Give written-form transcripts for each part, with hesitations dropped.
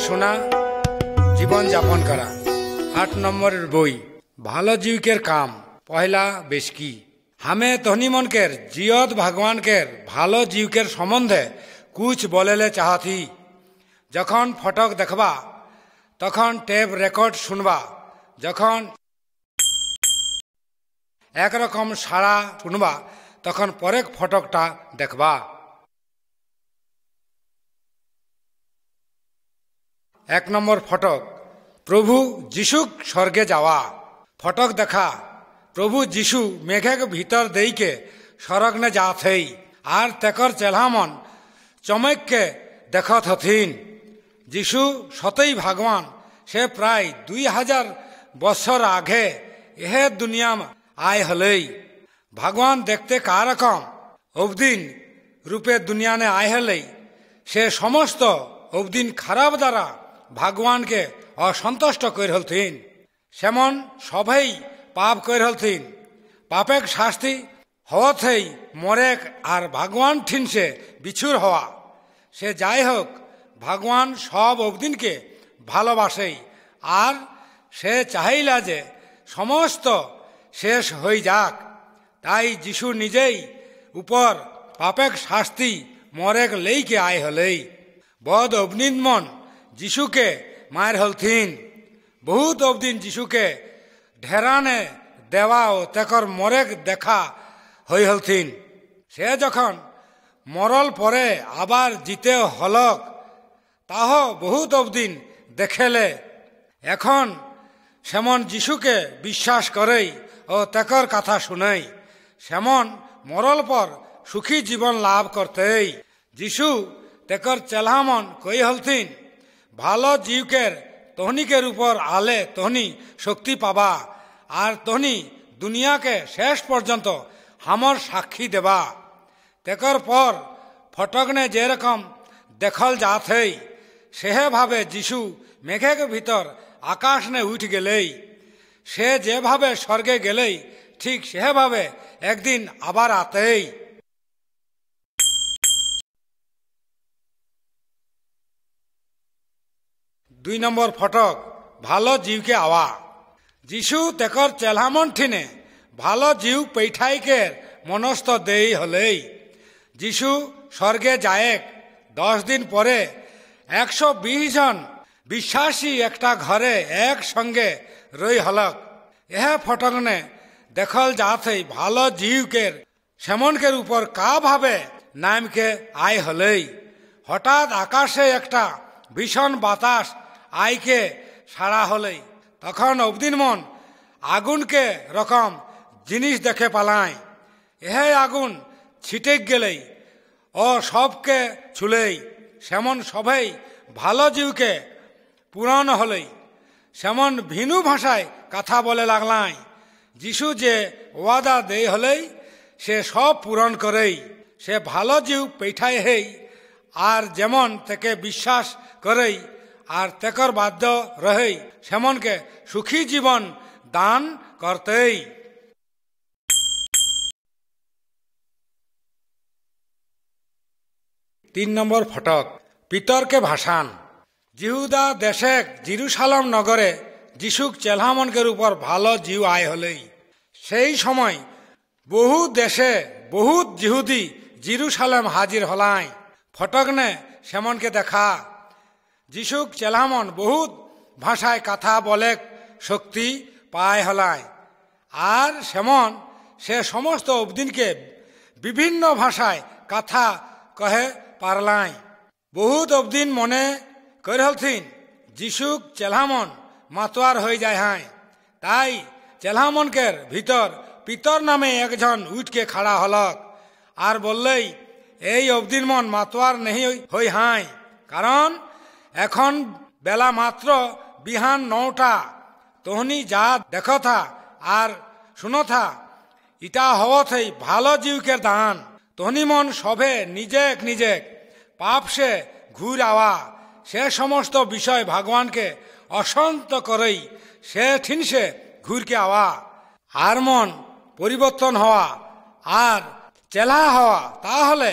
শোনা, জীবন যাপন করা। 8 নম্বরের বই ভালো জীবিকের কাম পহলা বেশকি। হামে তহনি মনকের জিয়ত ভগবানকের ভালো জীবিকের সম্বন্ধে কুছ বলেলে চাহতি। যখন ফটক দেখবা তখন টেপ রেকর্ড শুনবা, যখন একরকম সাড়া শুনবা তখন পরেক ফটকটা দেখবা। 1 নম্বর ফটক প্রভু যিশুক স্বর্গে যাওয়া। ফটক দেখা প্রভু যিশু মেঘেক ভিতর দেইকে স্বর্গনে যাথেই আর তেকর চেলহামন চমককে দেখত হথিন। যিশু সতই ভগবান, সে প্রায় 2000 বছর আগে এহে দুনিয়া আয় হলেই। ভগবান দেখতে কারকম অবদিন রূপে দুনিয়ানে আয় হলেই সে সমস্ত অবদিন খারাপ দ্বারা ভগবানকে অসন্তুষ্ট করে হলথিন। সেমন সবাই পাপ করে হলথিন। পাপেক শাস্তি হওয়াতেই মরেক আর ভগবান ঠিনসে বিছুর হওয়া। সে যাই হোক, ভগবান সব অবদিনকে ভালোবাসেই আর সে চাহিলা যে সমস্ত শেষ হয়ে যাক। তাই যিশু নিজেই উপর পাপেক শাস্তি মরেক লেইকে আয় হলেই। বদ অবনিমন যিশুকে মায়ের হলথিন। বহুত অবদিন যিশুকে ঢেরানে দেওয়া ও তেকর মরেক দেখা হই হলথিন। সে যখন মরল পরে আবার জিতে হলক তাহ বহুত অবদিন দেখেলে। এখন সেমন যিশুকে বিশ্বাস করেই ও তেকর কথা শুনেই। সেমন মরল পর সুখী জীবন লাভ করতেই যিশু তেকর চেলহামন কই হলথিন, ভালো জীবকের তহনিকের উপর আলে তহনি শক্তি পাবা আর তহনি দুনিয়াকে শেষ পর্যন্ত হামর সাক্ষী দেবা। তেকর পর ফটকনে যেরকম দেখল যাথেই সেহে ভাবে যিশু মেঘেক ভিতর আকাশ নে উঠ গেলেই। সে যেভাবে স্বর্গে গেলেই ঠিক সেভাবে একদিন আবার আতেই। 2 নম্বর ফটক ভালো জীবকে আওয়া। যিশু তেকর চেলহামন ঠিনে ভালো জীব পেঠাইকের মনস্থ দেই হলেই। যিশু স্বর্গে যায়েক 10 দিন পরে 120 জন বিশ্বাসী একটা ঘরে একসঙ্গে রই হলক। এহে ফটকনে দেখল যাথেই ভালো জীবকের সেমনকের উপর কা ভাবে নামকে আয় হলেই। হঠাৎ আকাশে একটা ভীষণ বাতাস আইকে সাড়া হলেই তখন অবদিন মন আগুনকে রকম জিনিস দেখে পালায়। এহে আগুন ছিটে গেলেই ও সবকে ছুলেই। সেমন সবাই ভালো জীবকে পুরাণ হলেই সেমন ভিন্ন ভাষায় কথা বলে লাগলাই। যিশু যে ওয়াদা দেই হলেই সে সব পূরণ করেই। সে ভালো জীব পেঠাই হেই আর যেমন থেকে বিশ্বাস করেই আর তেকর বাধ্য রহেই সেমনকে সুখী জীবন দান করতেই। 3 নম্বর ফটক পিতরকে ভাসান। জিহুদা দেশে জেরুসালাম নগরে যিশুক চেলহামনকের উপর ভালো জিউ আয় হলেই। সেই সময় বহু দেশে বহুত জিহুদি জেরুসালাম হাজির হলাই। ফটকনে সেমনকে দেখা যিশুক চেলহামন বহুত ভাষায় কথা বলে শক্তি পায় হলায় আর সেমন সে সমস্ত অবদিনকে বিভিন্ন ভাষায় কথা কহে পারলাই। বহুত অবদিন মনে করে হলথিন যিশুক চেলহামন মাতোয়ার হয়ে যায় হায়। তাই চেলহামনকের ভিতর পিতর নামে একজন উঠকে খাড়া হলক আর বললেই, এই অবদিন মন মাতোয়ার নেই হই হায়, কারণ এখন বেলা মাত্র বিহান 9টা। তহনি যা দেখথা আর শুনথা ইটা হওয়াতেই ভালো জীবকের দান। তহনি মন সবে নিজেক নিজেক পাপ সে ঘুর আওয়া। সে সমস্ত বিষয় ভগবানকে অসন্ত করেই সে ঠিনসে ঘুরকে আওয়া আর মন পরিবর্তন হওয়া আর চেলা হওয়া। তাহলে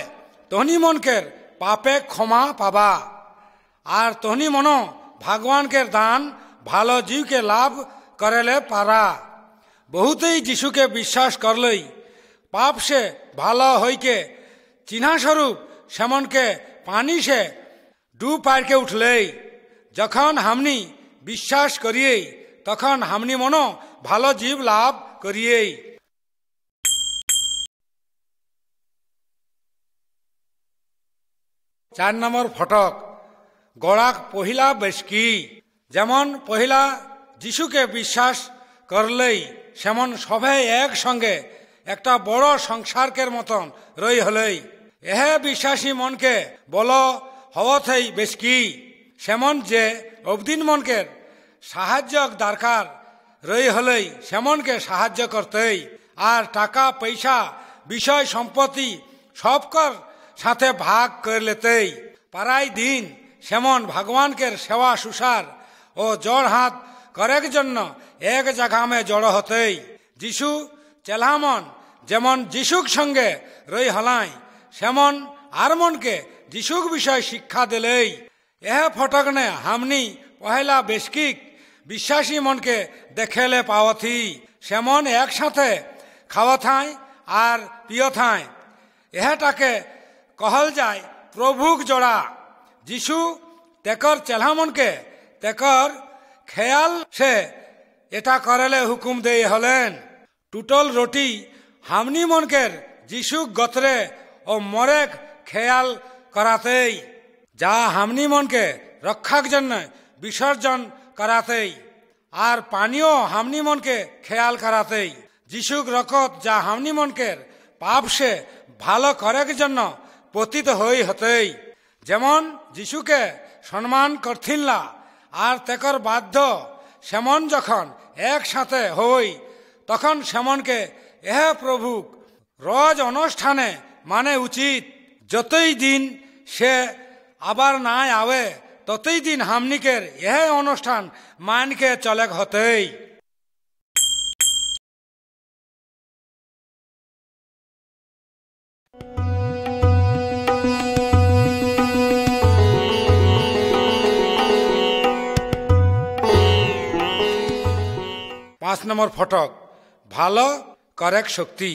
তহনি মনকের পাপে ক্ষমা পাবা আর তহনি মনো भगवान के दान भालो जीव के लाभ करेले पारा। बहुतेई जीशु के विश्वास करलई पाप से भालो हई के चिन्हा स्वरूप सेमन के पानी से डूब पार के उठले। जखन हमनी विश्वास करिए तखन हमनी मनो भालो जीव लाभ करिए। 4 নম্বর ফটক গড়াক পহিলা বেশকি। যেমন পহিলা যিশুকে বিশ্বাস করলেই সেমন সবাই একসঙ্গে একটা বড় সংসারকের মতন রই হলেই। এহে বিশ্বাসী মনকে বল হওয়াতেই বেশকি সেমন যে অবদিন মনকে সাহায্য দরকার রই হলেই সেমনকে সাহায্য করতেই। আর টাকা পয়সা বিষয় সম্পত্তি সবকর সাথে ভাগ করে লেতেই। পারাই দিন সেমন ভগবানকে সেবা সুসার ও জড় হাত করেক জন্য এক জায়গা মে জড় হতেই। যিশু চেলামন যেমন যিশুক সঙ্গে রই হলাই সেমন আর মনকে যিশুক বিষয় শিক্ষা দিলেই। এহ ফটকনে হামনি পহেলা বেশকিক বিশ্বাসী মনকে দেখেলে পাওয়াথি সেমন একসাথে খাওয়া থাই আর পিয় থাই। এটাকে कहल जाय प्रभुक जोड़ा। যিশু तेकर चेलामनके तेकर ख्याल से एटा करेले हुकुम दे हलेन। टूटल रोटी हमनी मनकेर যিশুক गतरे और मरेक ख्याल कराते जा हमनी मनके रक्षाक जन्य विसर्जन कराते और पानियो हमनी मनके ख्याल कराते। যিশুक रकत जा हमनी मनकेर पाप से भालो करेक जन्य पतित हई हतेई। जेमन যিশুকে सम्मान करथिनला और तेकर बाध्य सेमन जखन एक साथे हई तखन सेमनके एह प्रभु रोज अनुष्ठाने माने उचित। जतई दिन से आबार ना आवे ततई दिन हमनिकेर यह अनुष्ठान मान के चलेक हतेई। 5 নম্বর ফটক ভালো করেক শক্তি।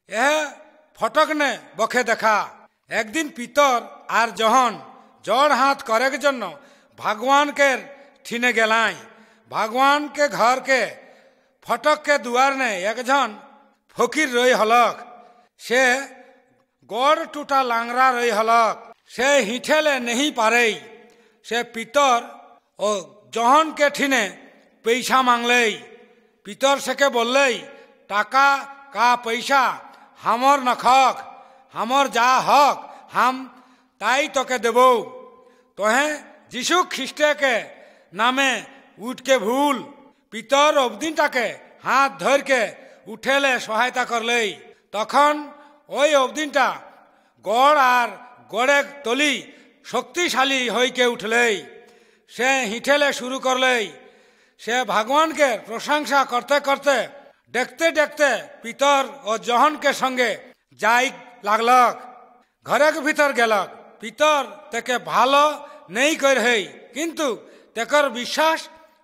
এ ফটক নে বখে দেখা একদিন পিতর আর জহন জড় হাত করেক জন্য भगवान के ठिने गेलाई। भगवान के घर के फटक के दुआर ने एक जन फकीर रही हलक। से गड़ टूटा लांगरा रही हलक। से हिठेले नहीं पारे। से पितर और जहन के ठिने पैसा मांगले। पितर से के बोलले टाका का पैसा हमर नखक हमर जा हक हम ताई तो के देबो। तोहे যিশু খ্রিস্টে के नामे उठ के भूल। पितर अबदिनटाके हाथ धर के उठेले सहायता करले। तखन ओई अबदिनटा गड़ और गड़े तली शक्तिशाली हई के उठले। से हिठेले शुरू करले। से भगवान के प्रशंसा करते करते देखते देखते पितर और जहन के संगे जाई लागलक। घरे के भीतर गेलक। पितर तेके भालो नहीं कर है किंतु तेकर विश्वास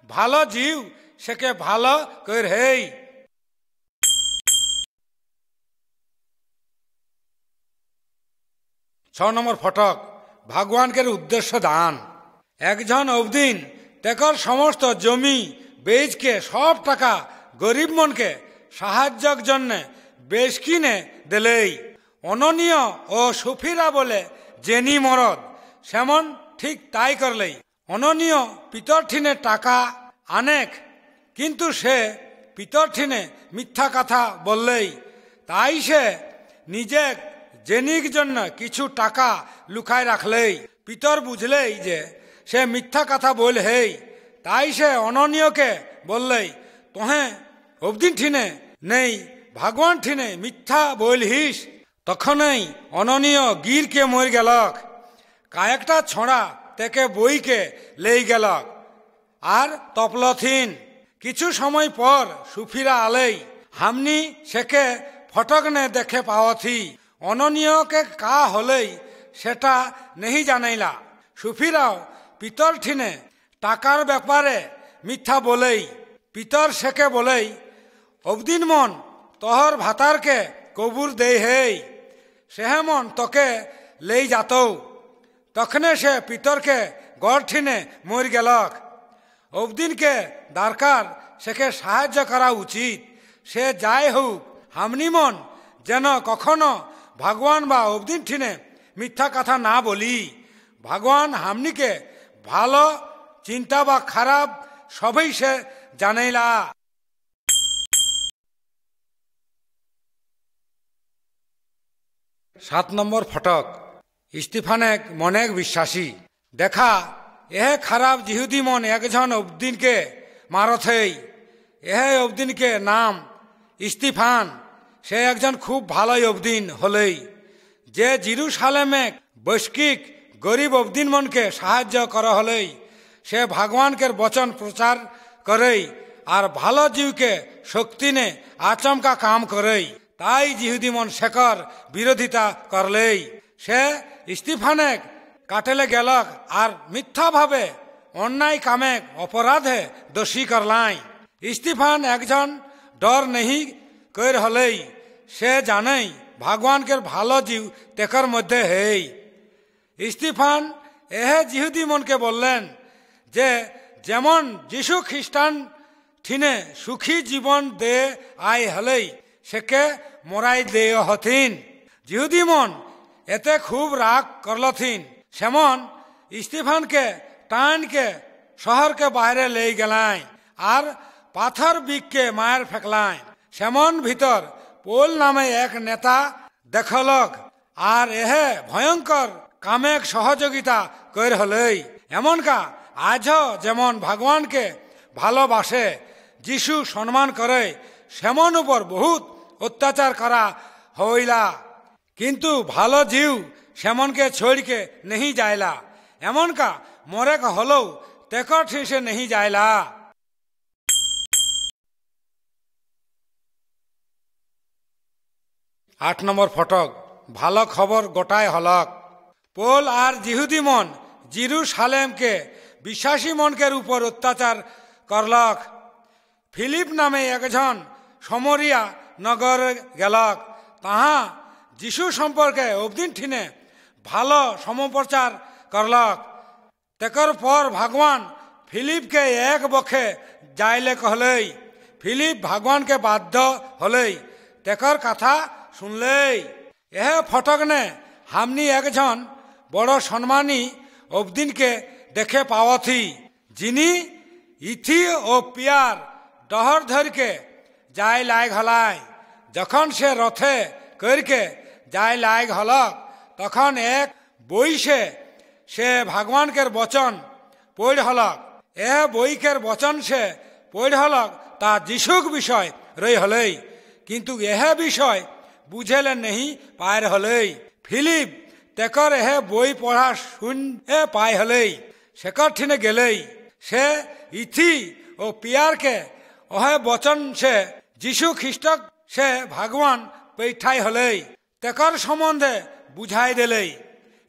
भालो जीव सेके भालो कर है। 6 নম্বর फटक भगवान के उद्देश्य दान। एक जन अबदिन तेकर समस्त जमी बेच के सब टाका गरीब मन के साहाय्यक जन्य बेच किने दिले। अननीय और सुफिरा बोले जेनी मरद सेमन ठीक ताई करले। अननीय पितर ठिने टाका आनेक किंतु से पितर ठिने मिथ्या कथा बोलले। ताई से निजे जेनिक जन्य किछु टाका लुकाय रखले। पितर बुझले जे से मिथ्या कथा बोल है। ताई से अननीय के बोलले तोहे अबदिन ठिने नहीं भगवान ठिने मिथ्या बोल हिस। तखनई अननीय गिर के मर गेलक। कायकटा छोड़ा तेके बई के ले गेलक और तपलथिन। किछु समय पर सुफिरा आले। हमनी सेके फटक ने देखे पावथी। अननीय के का होले सेटा नहीं जानैला। सुफिराओ পিতর ঠিনে টাকার ব্যাপারে মিথ্যা বলেই পিতর সেকে বলেই অবদিন মন তহর ভাতারকে কবুর দেই হেই সেহে মন তোকে লেই যাত তখনে সে পিতরকে গড় ঠিনে মর গেলক অবদিনকে দরকার সেকে সাহায্য করা উচিত সে যাই হোক হামনি মন যেন কখনো ভগবান বা অবদিন ঠিনে মিথ্যা কথা না বলি ভগবান হামনিকে ভালো চিন্তা বা খারাপ সবই সে জানাইলা। 7 নম্বর ফটক স্টিফানেক মনেক বিশ্বাসী দেখা এহে খারাপ জিহুদি মন একজন অবদিনকে মারথেই এহে অবদিনকে নাম স্টিফান সে একজন খুব ভালো অবদিন হলেই যে জেরুসালেমে বৈষ্কিক গরিব অবদিন মনকে সাহায্য করা হলেই সে ভগবানকের বচন প্রচার করেই আর ভালো জীবকে শক্তি নে আচমকা কাম করেই তাই জিহুদি মন শেখর বিরোধিতা করলেই সে স্টিফানেক কাটেলে গেলক আর মিথ্যাভাবে অন্যায় কামে অপরাধে দোষী করলাই স্টিফান একজন ডর নেহি কর হলেই সে জানেই ভগবানকে ভালো জীব তেকর মধ্যে হেই স্টিফান এহে জিহুদি মনকে বললেন যে যেমন যিশু খ্রিস্টান ঠিনে সুখী জীবন দে আই হলেই সেকে মরাই দে হথিন জিহুদি মন এতে খুব রাগ করলথিন সেমন স্টিফানকে টানকে শহরকে বাইরে লেই গেলাই আর পাথর বিককে মায়ের ফেকলাই সেমন ভিতর পোল নামে এক নেতা দেখলক আর এহে ভয়ঙ্কর কামেক সহযোগিতা কর হলেই এমনকা আজ যেমন ভগবানকে ভালোবাসে যিশু সম্মান করে সেমন উপর বহুত অত্যাচার করা হইলা কিন্তু ভালো জীব সেমনকে ছোড়কে নেহি যাইলা এমনকা মরেক হলেও তেকর ঠিসে নেহি যাইলা। 8 নম্বর ফটক ভালো খবর গোটায় হলক পোল আর জিহুদি মন জেরুসালেমকে বিশ্বাসী মনকের উপর অত্যাচার করলক ফিলিপ নামে একজন সমরিয়া নগর গেলক তাহা যিশু সম্পর্কে অবদিন ঠিনে ভালো সমপ্রচার করলক তেকর পর ভগবান ফিলিপকে এক বখে যাইলে कहलई ফিলিপ ভগবানকে বাধ্য হলেই তেকর কথা শুনলেই এহে ফটক নে হামনি একজন বড় সম্মানী অবদিনকে দেখে পাওয়াথি যিনি ইথি ও পিয়ার ডহর ধরকে যাই লাগ হলাই যখন সে রথে করকে যাই লাগ হলক তখন এক বইসে সে ভগবানকের বচন পড় হলক এ বইকের বচন সে পড় হলক তা যিশুক বিষয় রই হলেই কিন্তু এহে বিষয় বুঝেলে नहीं पायर हलई फिलिप तेकर एहे बोई पढ़ा शुने पाए हलई सेकर ठिने गेलई से इथी ओ पियार के ओहे वचन से যিশু ख्रिस्ट से भगवान पैठाई हलई तेकर सम्बन्धे बुझाई दिलई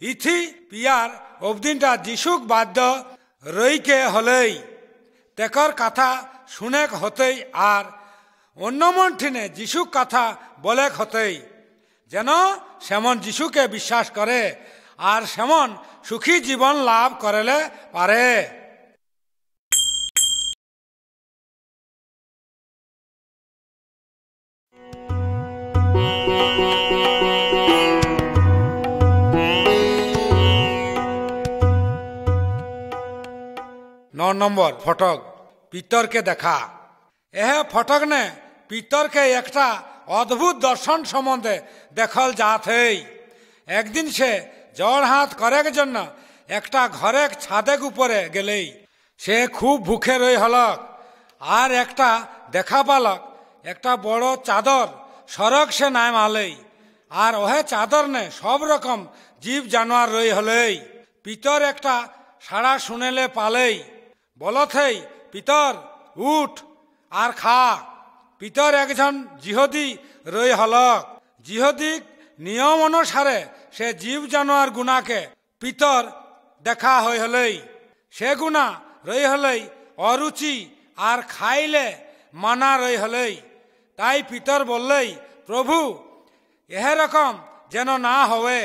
इथी पियार अबदिनटा যিশুक बाध्य रई के हलई तेकर कथा शुनेक हतई आर অন্য মন ঠিনে যিশুক কথা বলে হতেই যেন সেমন যিশুকে বিশ্বাস করে আর সেমন সুখী জীবন লাভ করলে পারে। 9 নম্বর ফটক পিতরকে দেখা এহে ফটক নে পিতরকে একটা অদ্ভুত দর্শন সম্বন্ধে দেখল যাথেই একদিন সে জড় হাত করেক জন্য একটা ঘরের ছাদের উপরে গেলেই সে খুব ভুখে রই হলক আর একটা দেখা পালক একটা বড় চাদর সড়ক সে নাম আলেই আর ওহে চাদর নে সব রকম জীব জানোয়ার রই হলেই পিতর একটা সাড়া শুনেলে পালেই বলথেই পিতর উঠ আর খা পিতর একজন জিহদি রই হলক জিহদিক নিয়ম অনুসারে সে জীব জানোয়ার গুণাকে পিতর দেখা হই হলেই সেগুনা রই হলেই অরুচি আর খাইলে মানা রই হলেই। তাই পিতর বললেই, প্রভু এরকম যেন না হবে,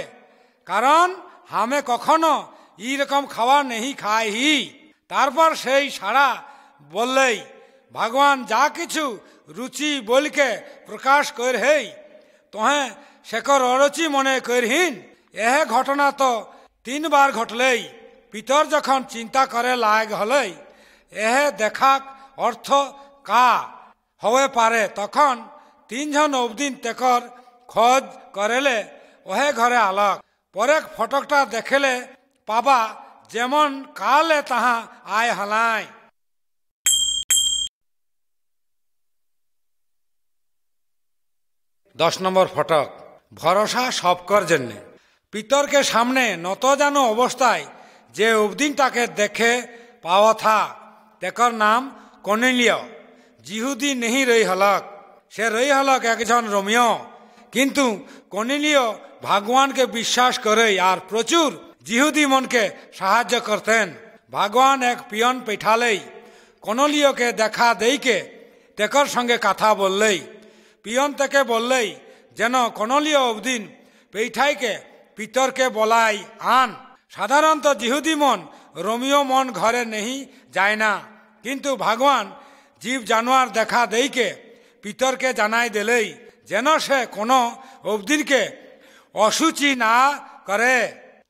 কারণ হামে কখনো এইরকম খাওয়া নেই খাই হি। তারপর সেই সারা বললেই, ভগবান যা কিছু রুচি বলকে প্রকাশ কর হেই, তোহে শেখর অরুচি মনে করহীন। এহ ঘটনা তো 3 বার ঘটলেই। পিতর যখন চিন্তা করে লাগ হলেই এহ দেখাক অর্থ কা হয়ে পারে, তখন 3 জন অবদিন তেকর খোঁজ করেলে ওহে ঘরে আলক। পরে ফটকটা দেখলে পাবা যেমন কালে তাহা আয় হালাই। 10 নম্বর ফটক, ভরসা সবকর জন্যে। পিতরকে সামনে নত জানো অবস্থায় যে অবদিনটাকে দেখে পাওয়া থা, তেকর নাম কর্নেলিয়। জিহুদি নেহি রই হলক, সে রই হলক একজন রোমিও। কিন্তু কর্নেলিয় ভগবানকে বিশ্বাস করে আর প্রচুর জিহুদি মনকে সাহায্য করতেন। ভগবান এক পিয়ন পেঠালেই কর্নেলিয়কে দেখা দেইকে তেকর সঙ্গে কথা বললেই। পিয়ন থেকে বললেই যেন কর্নেলিয় অবদিন পেঠাইকে পিতরকে বলাই আন। সাধারণত জিহুদি মন রোমিও মন ঘরে নেই যায় না, কিন্তু ভগবান জীব জানোয়ার দেখা দেইকে পিতরকে জানাই দিলেই যেন সে কোনো অবদিনকে অসুচি না করে।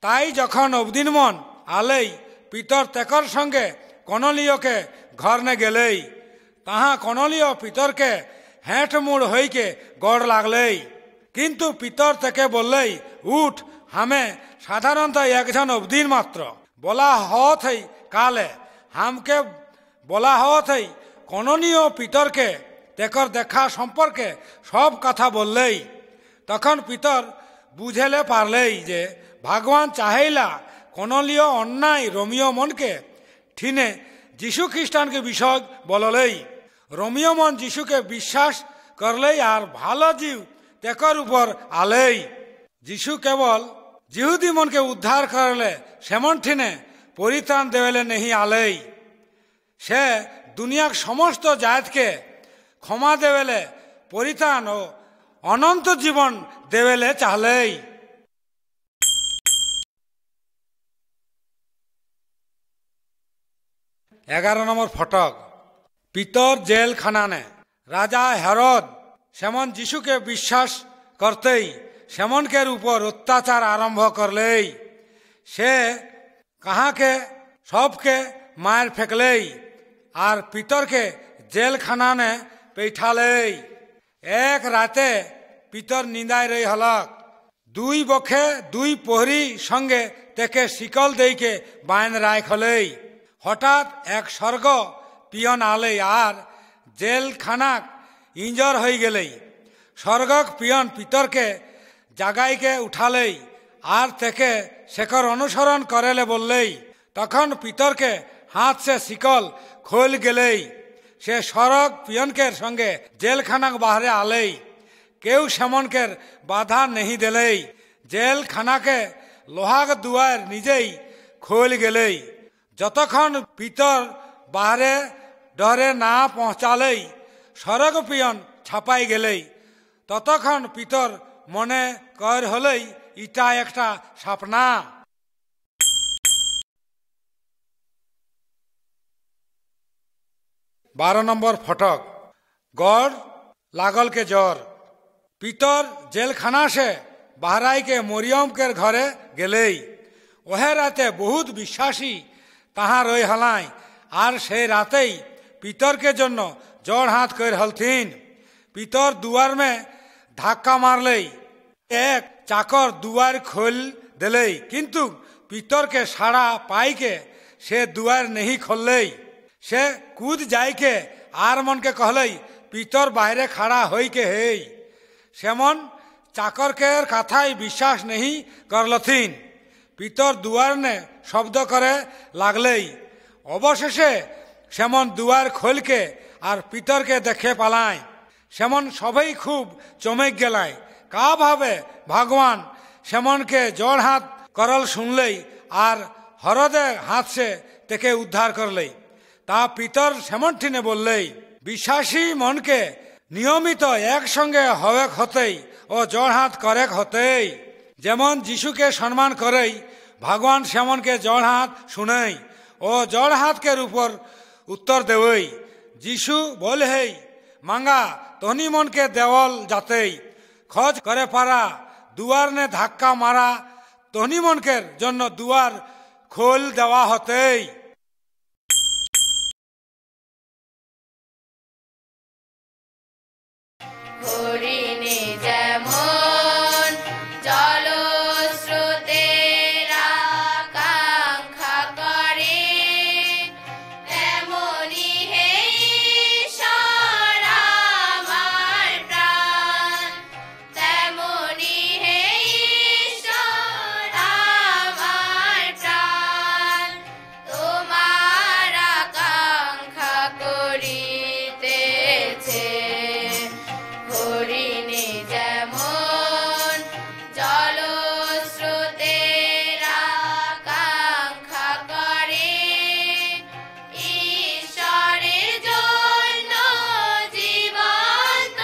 তাই যখন অবদিন মন আলেই পিতর তেকর সঙ্গে কর্নেলিয়কে ঘর নে গেলেই, তাহা কর্নেলিয় পিতরকে হেঁট মুড় হইকে গড় লাগলেই। কিন্তু পিতর থেকে বললেই, উঠ, হামে সাধারণত একজন অবদিন মাত্র। বলা হত হই কালে হামকে বলা হত হই। কর্নেলিয় পিতরকে তেকর দেখা সম্পর্কে সব কথা বললেই। তখন পিতর বুঝেলে পারলেই যে ভগবান চাহেলা কর্নেলিয় অন্যায় রোমিও মনকে ঠিনে যীশু খ্রিস্টানকে বিষয় বললেই। রোমিও মন যীশুকে বিশ্বাস করলেই আর ভালো জীব তেকর উপর আলেই। যীশু কেবল জিহুদি মনকে উদ্ধার করলে সেমন ঠিনে পরিত্রাণ দেবেলে নেহি আলেই। সে দুনিয়ার সমস্ত জাতকে ক্ষমা দেবেলে পরিত্রাণ ও অনন্ত জীবন দেবেলে চাহলেই। 11 নম্বর ফটক, পিতর জেলখানানে। রাজা হেরদ সেমন যিশুকে বিশ্বাস করতেই সেমনকের উপর অত্যাচার আরম্ভ করলেই। সে কাহাকে সবকে মার ফেকলেই আর পিতরকে জেলখানানে পেঠালেই। এক রাতে পিতর নিন্দায় রই হলক। 2 বখে 2 প্রহরী সঙ্গে তেকে শিকল দেইকে বাইন রাখ হলেই। হঠাৎ এক স্বর্গ পিয়ন আলেই আর জেলখানাক ইঞ্জর হয়ে গেলেই। স্বর্গক পিয়ন পিতরকে জাগাইকে উঠালেই আর থেকে শেখর অনুসরণ করেলে বললেই। তখন পিতরকে হাত সে শিকল খোল গেলেই। সে স্বর্গ পিয়নকের সঙ্গে জেলখানাক বাহারে আলেই। কেউ সেমনকের বাধা নেহি দিলেই। জেলখানাকে লোহাক দুয়ার নিজেই খোল গেলেই। যতক্ষণ পিতর বাহারে ডরে না পৌঁছালেই স্বর্গ পিয়ন ছাপাই গেলেই। ততক্ষণ পিতর মনে কর হলেই ইটা একটা স্বপ্না। 12 নম্বর ফটক, গড় লাগলকে জ্বর। পিতর জেলখানা সে বাহরাইকে মরিয়মকের ঘরে গেলেই। ওহে রাতে বহুত বিশ্বাসী তাহা রই হলাই আর সেই রাতেই পিতরকে জন্য জড় হাত কর হলথিন। পিতর দুয়ার মে ধাক্কা মারলেই এক চাকর দুয়ার খোল দিলেই, কিন্তু পিতরকে সাড়া পাইকে সে দুয়ার নেহি খুললেই। সে কूद যাইকে আর মনকে कहलई পিতর বাইরে খাড়া হইকে হেই। সেমন চাকরকে কথাই বিশ্বাস নেহি করলথিন। পিতর দুয়ার নে শব্দ করে লাগলেই। অবশেষে সেমন দুয়ার খোলকে আর পিতরকে দেখে পালায়। সেমন সবাই খুব চমক গেলায়। কা ভাবে ভগবান সেমনকে জড় হাত করল শুনলেই আর হরদে হাত সে তেকে উদ্ধার করলেই। তা পিতর সেমন ঠিনে বললেই, বিশ্বাসী মনকে নিয়মিত একসঙ্গে হবেক হতেই ও জড়হাত করেক হতেই। যেমন যিশুকে সম্মান করেই ভগবান সেমনকে জড়হাত শুনেই ও জড়হাতকের উপর উত্তর দেবই। যিশু বলহেই, মাঙ্গা তনি মনকে দেওয়াল যাতেই, খোঁজ করে পারা দুয়ার নে ধাক্কা মারা তনি মনকের জন্য দুয়ার খোল দেওয়া হতেই। হরিণী যেমন জলস্রোতের আকাঙ্ক্ষা করে, তেমনি হে ঈশ্বর আমার প্রাণ, তেমনি হে ঈশ্বর আমার প্রাণ, তোমার আকাঙ্ক্ষা করিতেছে। হরিণী যেমন জলস্রোতের আকাঙ্ক্ষা করে, ঈশ্বরের জন্য জীবন্ত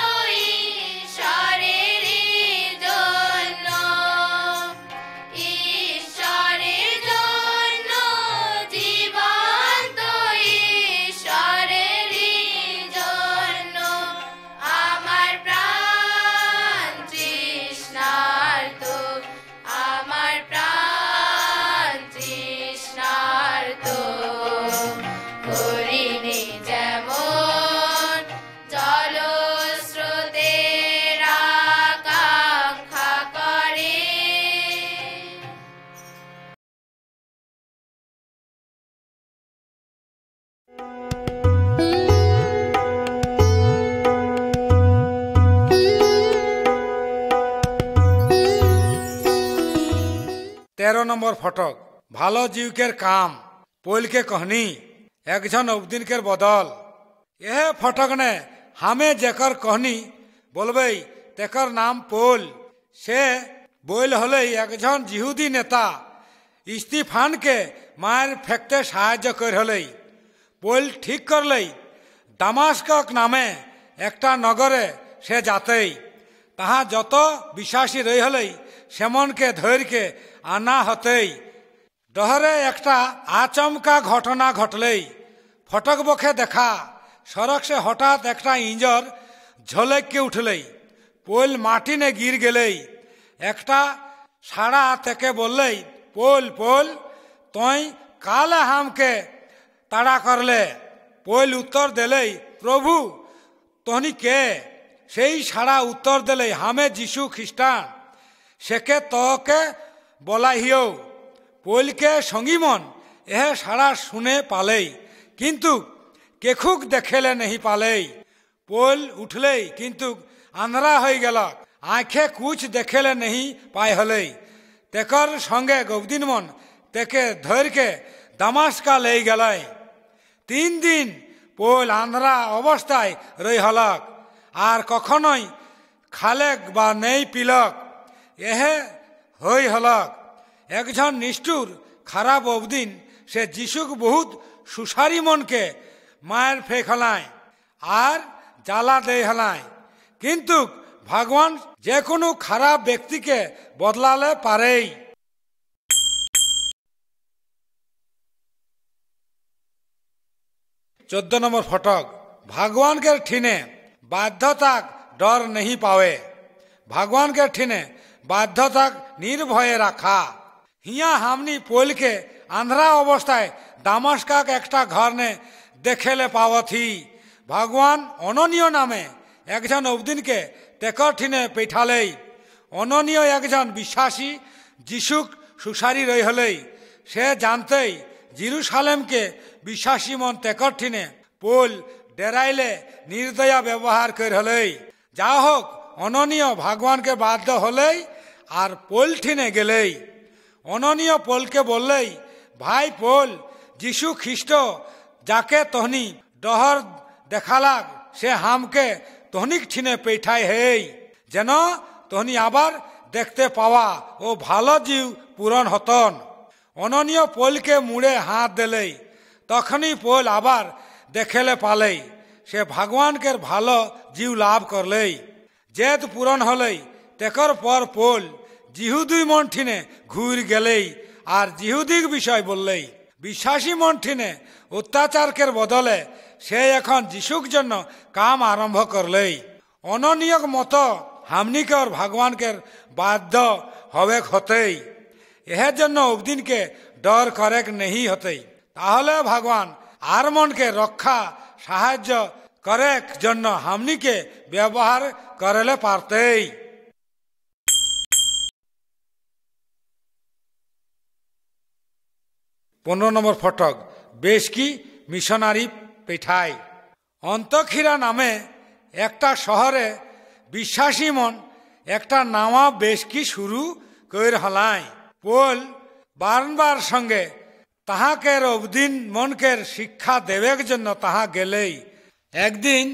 ঈশ্বরের জন্য, ঈশ্বরের জন্য জীবন্ত ঈশ্বরের জন্য আমার প্রাণ তৃষ্ণার্ত, আমার প্রাণ তৃষ্ণার্ত। হরিণী যেমন জলস্রোতের আকাঙ্ক্ষা করে। 13 নম্বর ফটক, ভালো জীবকের কাম পোলকে कहनी একজন অবদিনকের বদল। এ ফটক নে হামে যেকর कहनी বলবেই তেকর নাম পোল। সে বইল হলেই একজন জিহুদি নেতা ইস্তিফানকে মায়ের ফেকতে সাহায্য করে হলেই। পোল ঠিক করলেই দামাস্কক নামে একটা নগরে সে যাতেই। তাহা যত বিশ্বাসী রই হলেই সেমনকে ধৈর্যকে আনা হতেই। ডহরে একটা আচমকা ঘটনা ঘটলেই। ফটক বখে দেখা সড়ক সে হঠাৎ একটা ইঞ্জর ঝলেককে উঠলেই। পোল মাটিনে গির গেলেই। একটা সাড়া থেকে বললেই, পোল পোল তুই কালে হামকে তাড়া করলে? পোল উত্তর দিলেই, প্রভু তনি কে? সেই সাড়া উত্তর দিলেই, হামে যিশু খ্রিস্টান, সেকে তোকে বলাহিও। পোলকে সঙ্গীমন এহে সাড়া শুনে পালেই, কিন্তু কেখুক দেখেলে নেহি পালেই। পোল উঠলেই কিন্তু আন্ধারা হয়ে গেল, আঁখে কুছ দেখেলে নেহি পায় হলেই। তেকর সঙ্গে গোবদিনমন তেকে ধৈর্যকে দামাস্কা লেই গেলাই। 3 দিন পোল আন্ধারা অবস্থায় রই হলক, আর কখনোই খালেক বা নেই পিলক। এহে হই হলক একজন নিষ্ঠুর খারাপ অবদিন সে যিশুক বহুত সুসারি মনকে মায়ের ফেক হলায় আর জ্বালা দেয় হলায়। কিন্তু ভগবান যে কোনো খারাপ ব্যক্তিকে বদলালে পারেই। 14 নম্বর ফটক, भगवान के ठीने बाध्यता डर नहीं पावे। भगवान के ठीने बाध्यता निर्भये रखा। हिया हमनी पोल के आंध्रा अवस्थाय दामास्का एकटा घर ने देखेले पावथी। भगवान अननीय नामे एकजन अवदिन के तेकर ठीने पैठाले। अननीय एकजन विश्वासी যিশুক सुसारी रही हलई। से जानते जेरूशलेम के विश्वासी मन तेकर ठीने पोल डेराइले निर्दया व्यवहार कर हलई। जा होक अननीय भगवान के बाध्य हलई और पोल ठीने गेलई। अननीय पोल के बोलई, भाई पोल, যিশু খ্রিস্ট जाके तोहनी डहर देखालाग से हमके तोहनिक ठीने पैठाई है जेन तोहनी आबार देखते पावा ओ भालो जीव पूरण हतन। अननीय पोल के मुड़े हाथ दिले তখনই পোল আবার দেখেলে পালেই, সে ভগবানকে ভালো জীব লাভ করলেই। জেদ পূরণ হলেই তেকর পর পোল জিহুদি মন ঠিনে ঘুর গেলেই আর জিহুদিক বিষয় বললেই। বিশ্বাসী মন ঠিনে অত্যাচারকের বদলে সে এখন যিশুক জন্য কাম আরম্ভ করলেই। অননিয়ক মতো হামনিকর ভগবানকে বাধ্য হবে হতেই। এর জন্য অবদিনকে ডর করেক নেই হতেই। তাহলে ভগবান আর মনকে রক্ষা সাহায্য করেক জন্য হামনিকে ব্যবহার করলে পারতেই। 15 নম্বর ফটক বেশ কি মিশনারি পেঠায়। অন্তক্ষীরা নামে একটা শহরে বিশ্বাসী মন একটা নামা বেশ কি শুরু কইর হলায়। পোল বারবার সঙ্গে তাহাকের অবদিন মনকের শিক্ষা দেবের জন্য তাহা গেলেই। একদিন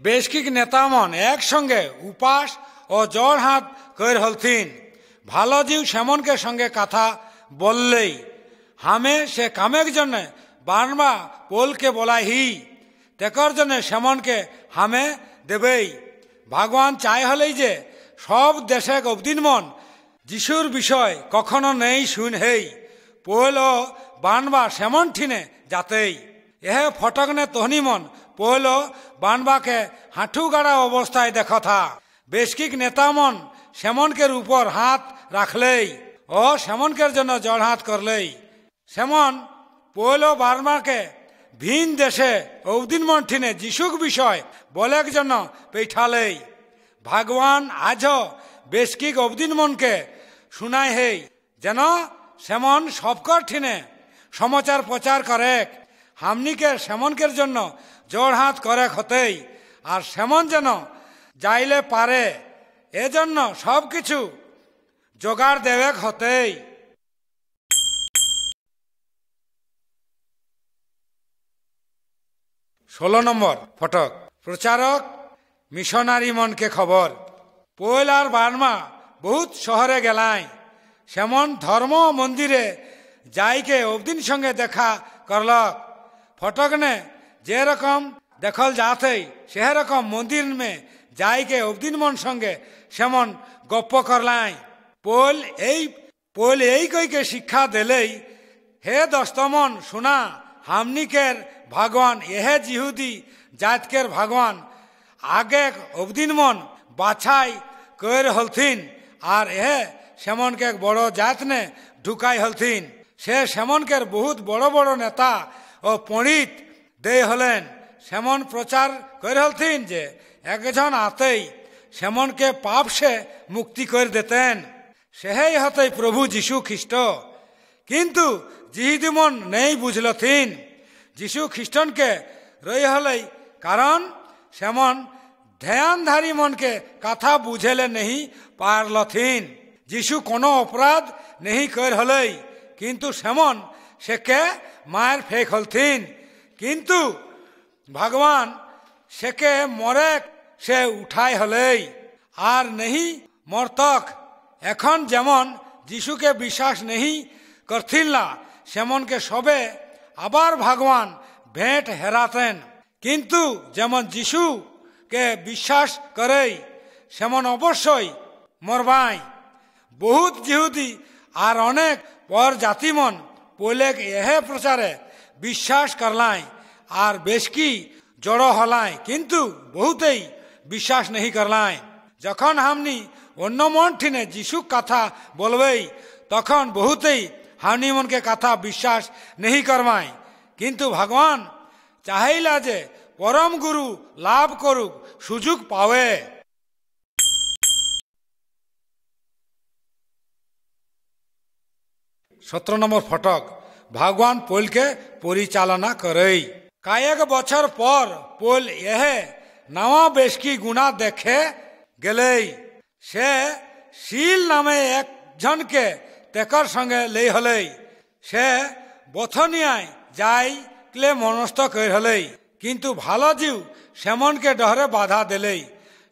বেশ কি নেতামন একসঙ্গে উপাস ও জড় হাত কইর হলথিন। ভালো জিউ সেমনকে সঙ্গে কথা বললেই হামে সে কামের জন্য বারবার পোলকে বলাহি তেকর জন্য সেমনকে হামে দেবেই। ভগবান চাই হলেই যে সব দেশে অবদিন মন যিশুর বিষয় কখনো নেই শুন হেই। পোল ও বানবা সেমন ঠিনে যাতেই। এহে ফটকনে তহনি মন পোল ও বানবাকে হাঁটু গাড়া অবস্থায় দেখথা। বেশকিক নেতামন সেমনকের উপর হাত রাখলেই ও সেমনকের জন্য জড় হাত করলেই। সেমন পোল ও বানবাকে ভিন দেশে অবদিন মন ঠিনে যিশুক বিষয় বলের জন্য পেঠালেই। ভগবান আজও বেশকিক অবদিন মনকে শুনায় হেই যেন সেমন সবকর ঠিনে সমাচার প্রচার করে হামনিকে সেমনকের জন্য জোড় হাত করে হতেই। আর সেমন যেন যাইলে পারে এজন্য সব কিছু জোগাড় দেবে হতেই। 16 নম্বর ফটক প্রচারক মিশনারি মনকে খবর। পোল আর বার্মা বহুত শহরে গেলাই। সেমন ধর্ম মন্দিরে যাইকে অবদিন সঙ্গে দেখা করলক। ফটকনে যেরকম দেখল যাতেই সেরকম মন্দির মে যাইকে অবদিন মন সঙ্গে সেমন গপ্প করলাই। পোল এই কইকে শিক্ষা দিলেই হে দস্তমন শোনা হামনিকের ভগবান এহে জিহুদি জাতকের ভগবান আগে অবদিন মন বাছাই কইর হলথিন আর এহে সেমনকে এক বড় জাতনে ঢুকাই হলথিন। সে সেমনকের বহুত বড় বড় নেতা ও পণ্ডিত দে হলেন। সেমন প্রচার কইর হলথিন যে একজন আতেই সেমনকে পাপ সে মুক্তি করে দিতেন। সেহেই হতেই প্রভু যীশু খ্রিস্ট। কিন্তু জিহিদি মন নেই বুঝলথিন যীশু খ্রিস্টনকে রই হলেই কারণ সেমন ধ্যানধারী মনকে কথা বুঝেলে নেই পারলথিন। যিশু কোনো অপরাধ নেই কর হলেই কিন্তু সেমন সেকে মায়ের ফেক হলথিন। কিন্তু ভগবান সেকে মরে সে উঠাই হলেই আর নেই মর্তক। এখন যেমন যিশুকে বিশ্বাস নেই করথিন না সেমনকে সবে আবার ভগবান ভেট হেরাতেন। কিন্তু যেমন যিশুকে বিশ্বাস করেই সেমন অবশ্যই মরবাই। বহুত জিহুদি আর অনেক পর জাতিমন পোলেক এহে প্রচারে বিশ্বাস করলাই আর বেশ কি জড়ো হলাই কিন্তু বহুতেই বিশ্বাস নেই করলাই। যখন হামনি অন্য মন ঠিনে যিশুক কথা বলবেই তখন বহুতেই হামনি মনকে কথা বিশ্বাস নেই করবাই। কিন্তু ভগবান চাহিলা যে পরম গুরু লাভ করুক সুযোগ পাওয়ে। 17 নম্বর ফটক ভগবান পোলকে পরিচালনা করেই। কয়েক বছর পর পোল এহে নওয়া বেশকি গুণা দেখে গেলেই। সে শিল নামে একজনকে তেকর সঙ্গে লেই হলেই। সে বথনিয়ায় যাই ক্লে মনস্থ কর হলেই কিন্তু ভালো জিউ সেমনকে ডহরে বাধা দিলেই।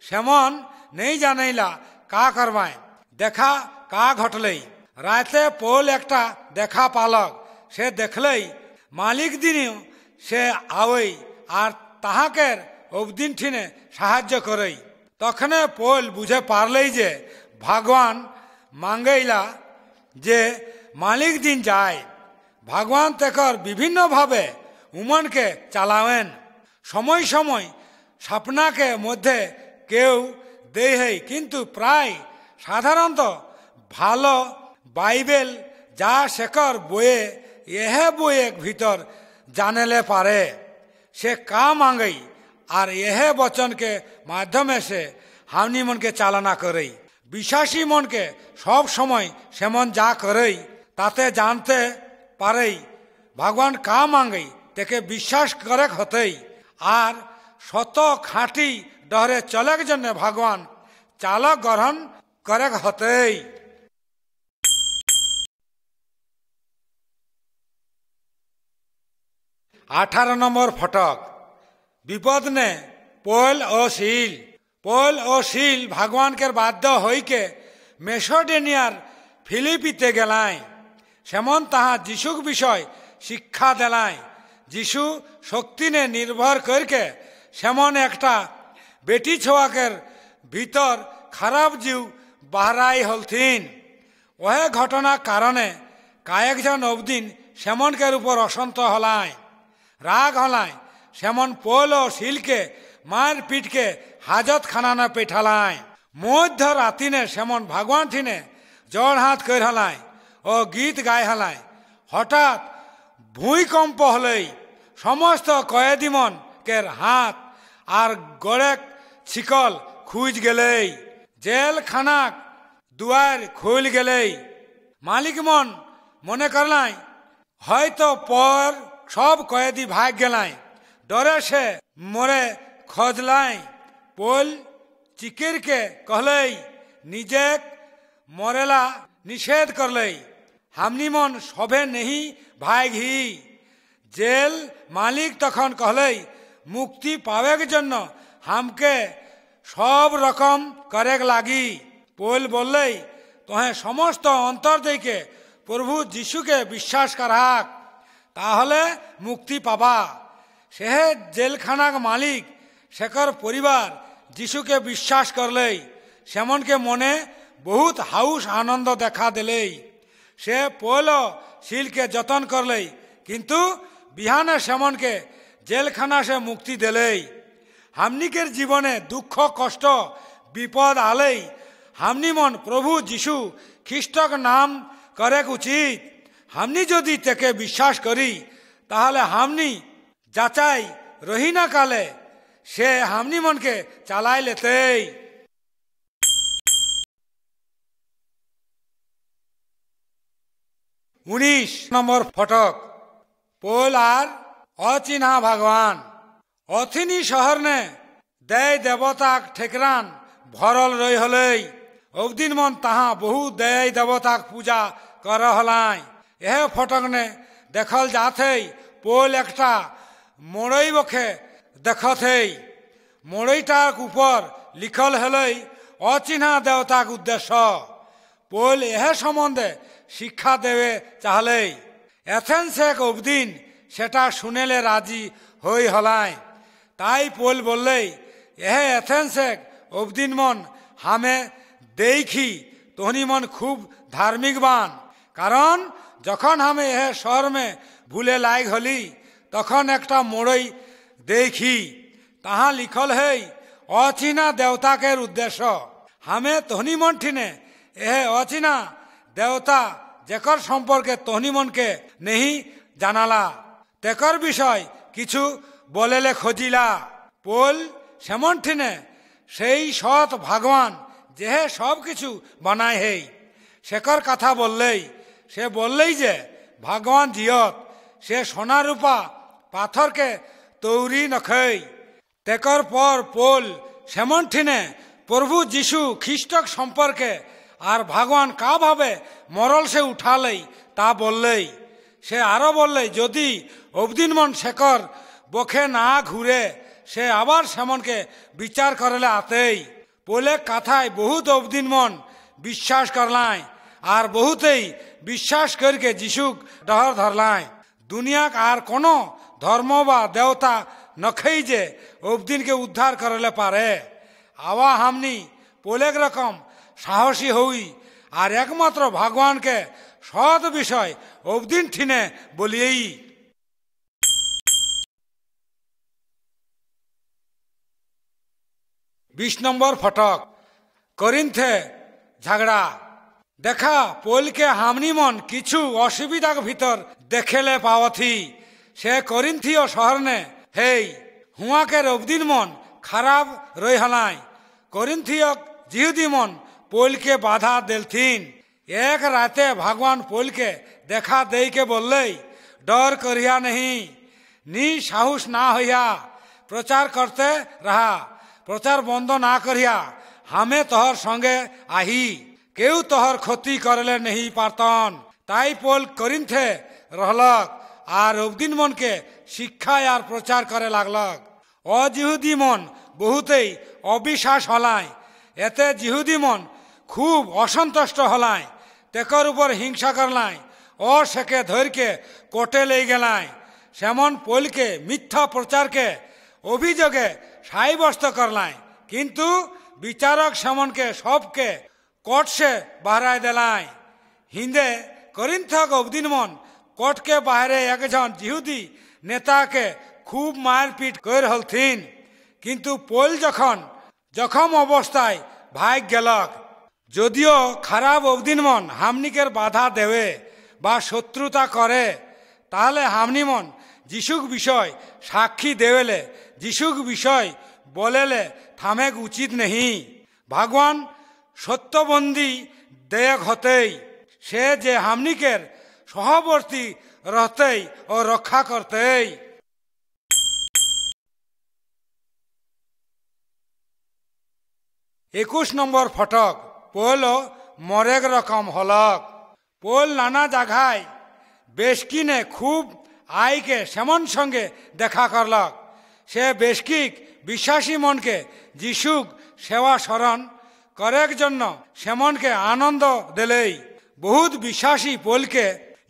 সেমন নেই জানাইলা কা করবায় দেখা কা ঘটলেই। রাতে পোল একটা দেখা পালক। সে দেখলেই মালিক দিনও সে আওই আর তাহাকের অবদিন ঠিনে সাহায্য করেই। তখনে পোল বুঝে পারলেই যে ভগবান মাঙ্গাইলা যে মালিক দিন যায়, ভগবান তেকর বিভিন্নভাবে উমনকে চালাবেন। সময় সময় স্বপ্নাকে মধ্যে কেউ দেয়, কিন্তু প্রায় সাধারণত ভালো বাইবেল যা শেখর বইয়ে এহে বইয়ে ভিতর জানেলে পারে সে কা মাঙ্গই, আর এহে বচনকে মাধ্যমে সে হামনি মনকে চালনা করেই। বিশ্বাসী মনকে সব সময় সেমন যা করেই তাতে জানতে পারেই ভগবান কা মাঙ্গই তেকে বিশ্বাস করে হতেই, আর শত খাঁটি ডহরে চলের জন্য ভগবান চালক গ্রহণ করে হতেই। 18 নম্বর ফটক বিপদ নে পোল ও শিল। পোল ও শিল ভগবানকে বাধ্য হইকে মেসোডেনিয়ার ফিলিপিতে গেলায়, সেমন তাহা যিশুক বিষয় শিক্ষা দেলায়। যিশু শক্তি নে নির্ভর করকে সেমন একটা বেটি ছোয়াকের ভিতর খারাপ জীব বাহরাই হলথিন। ওহে ঘটনা কারণে কয়েকজন অবদিন সেমনকের উপর অসন্ত হলায়, রাগ হলায়। সেমন পোল ও শিলকে মার পিটকে হাজত খানানা পেঠালায়। মধ্য রাতিনে সেমন ভগবান ঠিনে জড় হাত কর হলায় ও গীত গায় হলায়। হঠাৎ ভূমিকম্প হলেই সমস্ত কয়েদিমন কের হাত আর গড়ে ছিকল খুঁজ গেলেই, জেলখানাক দুয়ার খুল গেলেই। মালিক মন মনে করলাই হয়তো পর সব কয়েদি ভাগ গেলাই, ডরে সে মরে খোঁজলাই। পোল চিকিরকে कहलई নিজে মরেলা নিষেধ করলই, হামনি মন সবে নেহি ভাগ হি। জেল মালিক তখন कहलई মুক্তি পাওয়ার জন্য হামকে সব রকম করেক লাগি। পোল বললেই তোহে সমস্ত অন্তর দিকে প্রভু যিশুকে বিশ্বাস করাক, তাহলে মুক্তি পাবা। সে জেলখানার মালিক শেখর পরিবার যিশুকে বিশ্বাস করলেই, সেমনকে মনে বহুত হাউস আনন্দ দেখা দিলেই। সে পোল শিলকে যতন করলেই, কিন্তু বিহানে সেমনকে জেলখানা সে মুক্তি দিলেই। হামনিকের জীবনে দুঃখ কষ্ট বিপদ আলেই হামনি মন প্রভু যিশু খ্রিস্টক নাম করেক উচিত। হামনি যদি তেকে বিশ্বাস করি তাহলে হামনি যাচাই রহিনা কালে সে হামনি মনকে চালাই লেতেই। 19 নম্বর ফটক পোল আর অচিহ্না ভগবান। অথিনি শহর নে দেয় দেবতাক ঠেকরান ভরল রই হলেই। অবদিন মন তাহা বহু দেয় দেবতাক পূজা কর হলাই। এ ফটক নে দেখল যাথেই পোল একটা মোড়ই বখে দেখথেই। মোড়ইটার উপর লিখল হলেই অচিহ্না দেবতাক উদ্দেশ্য। পোল এ সম্বন্ধে শিক্ষা দেবে চাহলেই এথেন্স এক অবদিন সেটা শুনেলে রাজি হই হলায়। তাই পোল বললেই এহে এথেন্স এক অবদিন মন হামে দেখি তোহনি মন খুব ধার্মিকবান। কারণ যখন হামে এহে শহর মে ভুলে লাইক হলি তখন একটা মোড়ই দেখি তাহা লিখল হেই অচিহ্না দেবতাকের উদ্দেশ্য। হামে তোহনি মন ঠিনে এহে অচিহ্না দেবতা যেকর সম্পর্কে তোহনি মনকে নেহি জানালা তেকর বিষয় কিছু বলেলে খোঁজিলা। পোল সেমন ঠিনে সেই সৎ ভগবান যেহে সব কিছু বানায় হেই সেকর কথা বললেই সে বললেই যে ভগবান জিয়ত সে সোনা রূপা পাথরকে তৈরি নখেই। তেকর পর পোল সেমন ঠিনে প্রভু যিশু খ্রিস্টক সম্পর্কে আর ভগবান কা ভাবে মরল সে উঠালেই তা বললেই। সে আরো বললেই যদি অবদিন মন শেখর বখে না ঘুরে সে আবার সেমনকে বিচার করলে আতেই। পোলে কথায় বহুত অবদিন মন বিশ্বাস করলায় আর বহুতেই বিশ্বাস করকে যিশুক ডহর ধরলায়। দুনিয়াক আর কোনো ধর্ম বা দেবতা নখেই যে অবদিনকে উদ্ধার করলে পারে। আওয়া হামনি পোলেক রকম সাহসী হই আর একমাত্র ভগবানকে সৎ বিষয় অবদিন ঠিনে বলিয়েই। 20 নম্বর ফটক করিন্থে ঝগড়া দেখা পোলকে হামনি মন কিছু অসুবিধা ভিতর দেখেলে পাওয়াথি সে করিন্থীয় শহরনে হেই হুয়াকের অবদিন মন খারাপ রই হলাই। করিন্থীয় জিহুদি মন পোলকে বাধা দেলথিন। এক রাতে ভগবান পোলকে দেখা দেইকে বললেই ডর করিয়া नहीं, নি সাহস না হইয়া প্রচার করতে रहा, প্রচার বন্ধ না করিয়া হামে তোহর সঙ্গে আহি, কেউ তোহর ক্ষতি করলে नहीं পারতন। তাই পোল করিন্থে রহলক আর অবদিন মনকে শিক্ষা আর প্রচার করে লাগলক। অজিহুদি মন বহুতেই অবিশ্বাস হলায়, এতে জিহুদি মন খুব অসন্তুষ্ট হলায়, তেকর উপর হিংসা করলায় ও সেকে ধরকে কোটে লেই গেলায়। সেমন পোলকে মিথ্যা প্রচারকে অভিযোগে সাব্যস্ত করলায়, কিন্তু বিচারক সেমনকে সবকে কোর্টে বাহরায় দেলায়। হিন্দে করিন্থক অবদিন মন কোর্টকে বাহারে একজন জিহুদি নেতাকে খুব মারপিট কর হলথিন, কিন্তু পোল যখন জখম অবস্থায় ভাগ গেলক। যদিও খারাপ অবদিন মন হামনিকের বাধা দেবে বা শত্রুতা করে, তাহলে হামনি মন যিশুক বিষয় সাক্ষী দেবেলে যিশুক বিষয় বলেলে থামেক উচিত नहीं। ভগবান সত্যবন্দী দেয়ক হতেই সে যে হামনিকের সহবর্তী রহতেই ও রক্ষা করতেই। 21 নম্বর ফটক পোল মরেক রকম হলক। পোল নানা জায়গায় বেশকিনে খুব আইকে সেমন সঙ্গে দেখা করলক। সে বেশকিক বিশ্বাসী মনকে যিশুক সেবা স্মরণ করেক জন্য সেমনকে আনন্দ দিলেই। বহুত বিশ্বাসী পোলকে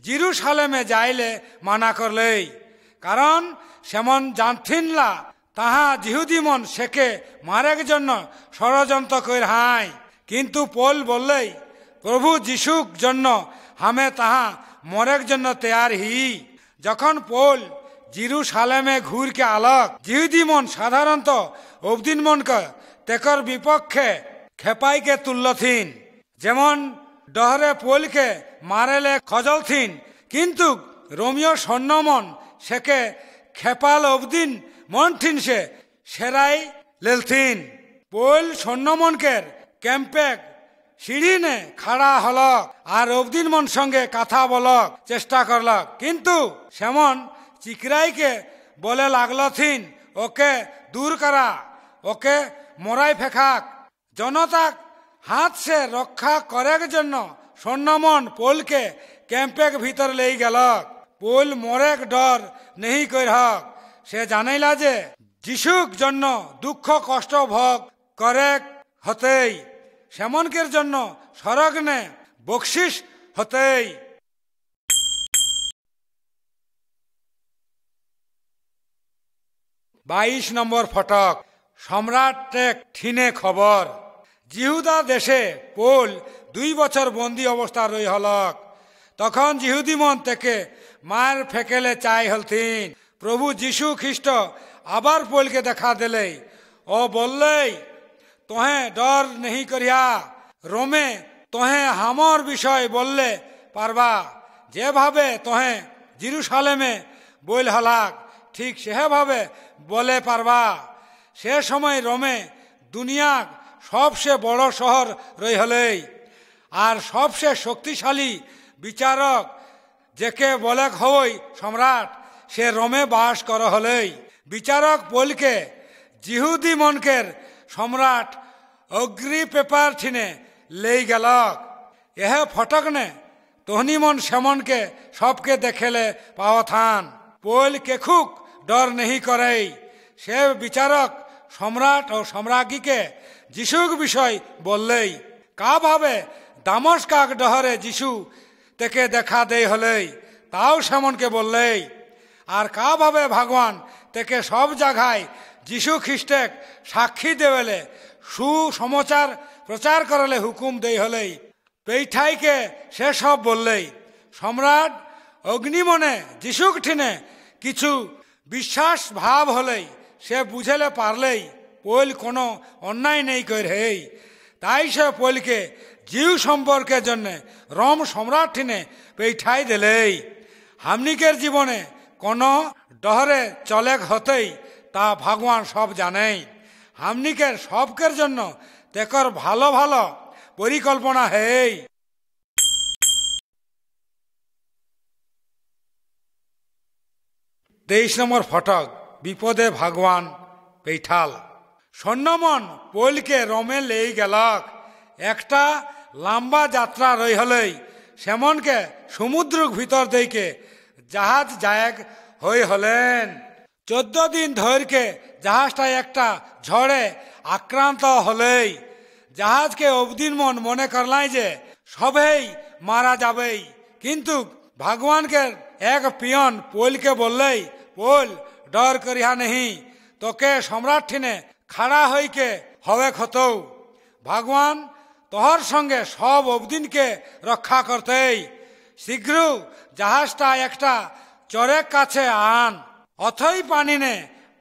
জিরুসালেমে যাইলে মানা করলেই, কারণ সেমন জানথিনলা তাহা জিহুদি মন সেকে মারেক জন্য ষড়যন্ত্র কর হাই। কিন্তু পোল বললেই প্রভু যিশুক জন্য হামে তাহা মরেক জন্য তৈয়ার হি। যখন পোল জিরুসালেমে ঘুরকে আলক, জিহুদি মন সাধারণত অবদিন মনকে তেকর বিপক্ষে খেপাইকে তুললথিন, যেমন ডহরে পোলকে মারেলে খজলথিন, কিন্তু রোমিও সৈন্যমন সেকে খেপাল অবদিন মন ঠিন সে সেরাই লেলথিন। পোল সৈন্যমনকের ক্যাম্পে সিঁড়িনে খাড়া হলক আর অবদিন মন সঙ্গে কথা বলক চেষ্টা করলক, কিন্তু সেমন চিকরাইকে বলে লাগলথিন ওকে দূর করা, ওকে মরাই ফেকাক। জনতাক হাত সে রক্ষা করার জন্য সৈন্যমন পোলকে ক্যাম্পের ভিতর লেই গেলক। পোল মরেক ডর নেই করহক, সে জানাইলা যে যিশুক জন্য দুঃখ কষ্ট ভোগ করে হতেই সেমনকের জন্য স্বর্গনে বকশিস হতেই। 22 নম্বর ফটক সম্রাট টেক ঠিনে খবর। জিহুদা দেশে পোল 2 বছর বন্দী অবস্থা রই হলক। তখন জিহুদি মন থেকে মার ফেকেলে চাই হলথিন। প্রভু যিশু খ্রিস্ট আবার পোলকে দেখা দিলেই ও বললেই তোহে ডর नहीं করিয়া, রোমে তোহে হামর বিষয় বললে পারবা, যেভাবে তোহে জিরুসালেমে বইল হলাক ঠিক সেভাবে বলে পারবা। সে সময় রোমে দুনিয়ার সবচেয়ে বড় শহর রই হলেই আর সবচেয়ে শক্তিশালী বিচারক যেকে বলে হই সম্রাট, সে রোমে বাস কর হলেই। বিচারক পোলকে জিহুদি মনকের সম্রাট অগ্রি পেপার ঠিনে লেই গেলক। এহ ফটক নে তোহনি মন সেমনকে সবকে দেখেলে পাওয়াথান। পোল কেখুক ডর नहीं করেই। সে বিচারক সম্রাট ও সম্রাজ্ঞীকে যিশুক বিষয় বললেই কা ভাবে দামস্কাক ডহরে যিশু তেকে দেখা দেই হলেই তাও সেমনকে বললেই। আর কা ভাবে ভগবান তেকে সব জায়গায় যীশু খ্রিস্টেক সাক্ষী দেবেলে সুসমাচার প্রচার করলে হুকুম দেই হলেই পেইঠাইকে সে সব বললেই সম্রাট অগ্নিমনে যীশুক ঠিনে কিছু বিশ্বাস ভাব হলেই সে বুঝেলে পারলেই পৈল কোনো অন্যায় নেই কর হেই তাই সে পৈলকে জীব সম্পর্কের জন্যে রোম সম্রাট ঠিনে পেইঠাই দিলেই হামনিকের জীবনে কোনো ডহরে চলেক হতেই তা ভগবান সব জানেই হামনিকের সবকের জন্য তেকর ভালো ভালো পরিকল্পনা হেই 23 নম্বর ফটক বিপদে ভগবান পেইঠাল সৈন্যমন পৈলকে রোমে লেই গেলক একটা লম্বা যাত্রা রই হলেই সেমনকে সমুদ্র ভিতর দিকে জাহাজ জায়গ হই হলেন 14 দিন ধরকে জাহাজটা একটা ঝড়ে আক্রান্ত হলেই জাহাজকে অবদিন মন মনে করলাই যে সবেই মারা যাবেই কিন্তু ভগবানকে এক পিয়ন পৈলকে বললেই পৈল ডর করিয়া নেহি তোকে সম্রাট ঠিনে খাড়া হইকে হবে ক্ষত ভগবান তোহর সঙ্গে সব অবদিনকে রক্ষা করতেই শীঘ্র জাহাজটা একটা চরের কাছে আন অথই পানি নে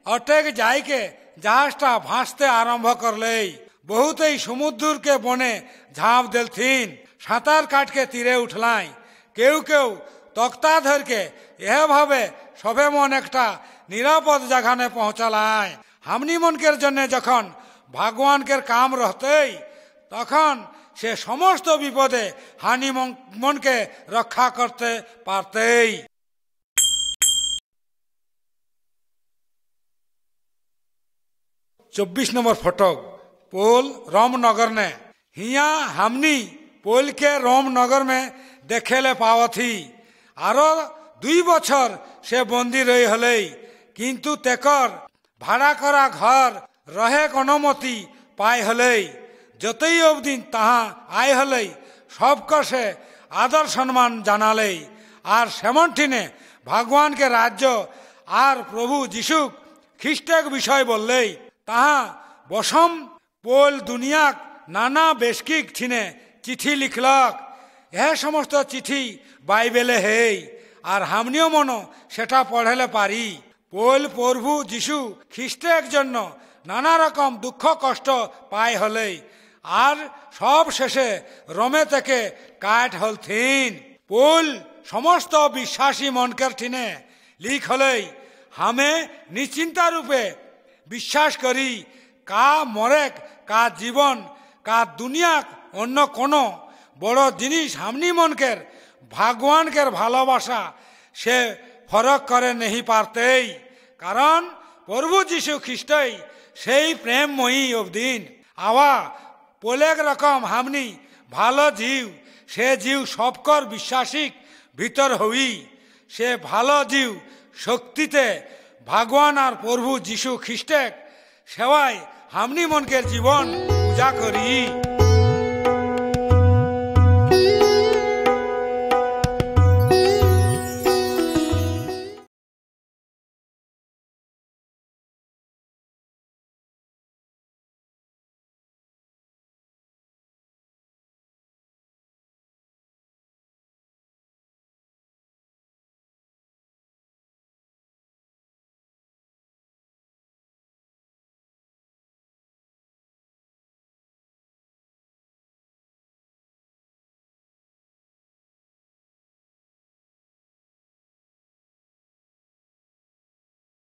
অটেক যাইকে জাহাজটা ভাসতে আরম্ভ করলেই বহুতেই সমুদ্রকে বনে ঝাঁপ দিলথিন সাঁতার কাটকে তীরে উঠলাই কেউ কেউ তক্তা ধরকে এভাবে সবে মন একটা নিরাপদ জায়গানে পৌঁছালায় হামনি মনকের জন্য যখন ভগবানকের কাম রহতেই তখন সে সমস্ত বিপদে হানি মনকে রক্ষা করতে পারতেই 24 নম্বর ফটক पोल रोम नगर ने हिया हमनी पोल के रोम नगर में देखेले पाव थी आरो 2 बछर से बंदी रही हले किंतु तेकर भाड़ा करा घर रहे अनुमति पाए हले जतई अबदिन तहा आए हले सबको से आदर सम्मान जानाले और सेमनठिने भगवान के राज्य और प्रभु जीशु ख्रिस्टेक विषय बोलले तहा बसम पोल दुनिया नाना बेशकिक ठिने चिठी लिखलक यह समस्त चिठी बाइबले है और हमनियो मनो सेटा पढ़ले पारी पोल प्रभु जीशु ख्रिस्टेक जन्य नाना रकम दुख कष्ट पाए हले और सब शेषे रोमे तेके काट हलथिन पोल समस्त विश्वासी मनकर ठिने लिख हले हमें निश्चिंता रूपे विश्वास करी का मरेक का जीवन का दुनिया अन्य कोनो बड़ो जिनिस हमनी मनकेर भगवान के भालोबासा से फरक करे नहीं पारते कारण प्रभु जीशु ख्रिस्टई से प्रेममयी अबदिन आवा पोलेक रकम हमनी भालो जीव से जीव सबकर विश्वासिक भीतर हुई से भालो जीव शक्तिते भगवान और प्रभु जीशु ख्रिस्टेक सेवाय हमनी मन के जीवन पूजा करी।